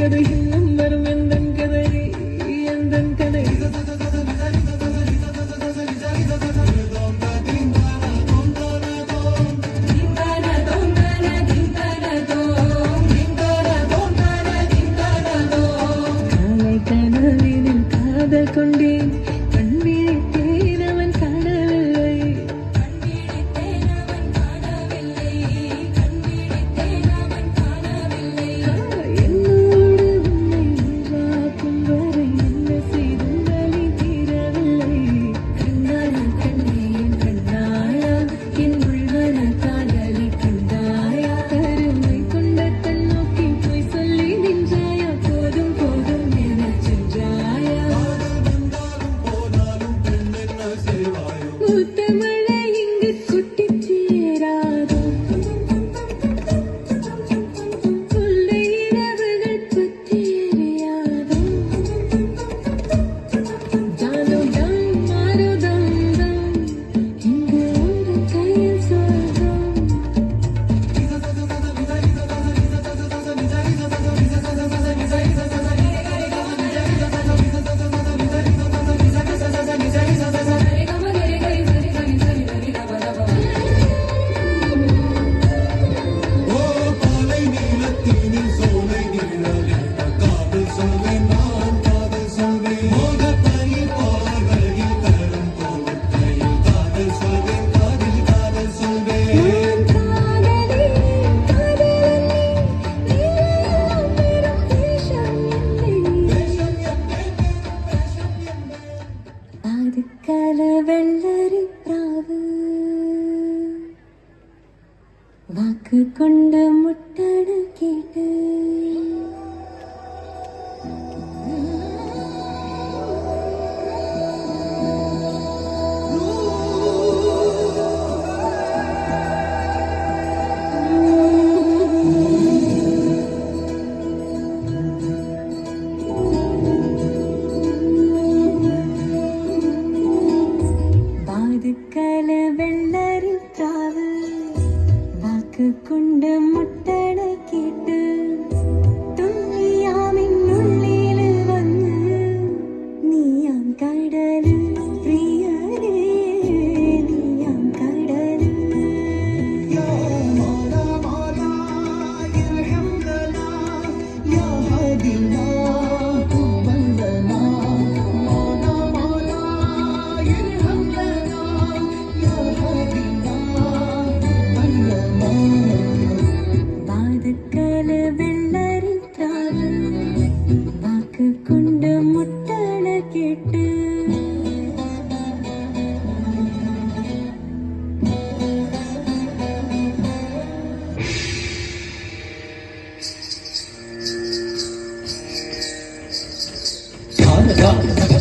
கதை இன்னும் வரும் எந்தன் கதை எந்தன் கதை காலை கனவினில் காதல் கொண்டேன் கண்விழித்தேன் அவன் காணவில்லை என்னோடு உன்னை உருவாக்கும் வரை என்ன செய்தும் வலி தீரவில்லை கண்ணாயா கண்ணே என் கண்ணாயா என் உள்மன காதலி கண்டாயா கருமை கொண்ட கண் நோக்கி போய் சொல்லி நின்றாயா போதும் போதும் என சென்றாயா பூத்த மழை இங்கு கொட்டிச் சேராதோ கொள்ளை இரவுகள் பற்றி எரியாதோ ஜானோ ஜான் மாரோ தம் தம் இங்கு ஒரு கையில் சொர்க்கம் நான் காதலி காதலி நீலாம் வெறும் வேஷம் அது கலவெள்ளரி பிராவு வாக்கு கொண்டு முட்டட கேட்டு வாதுக்கல வெள்ளரி பிராவு வாக்கு கொண்டு முட்டட கேட்டு துள்ளியாமின் உள்ளில் வந்து நீயாம் கடலு பிரியரே நீயாம் கடலு வாதுக்கல வெள்ளரி பிராவு வாக்கு கொண்டு முட்டட கேட்டு காதலா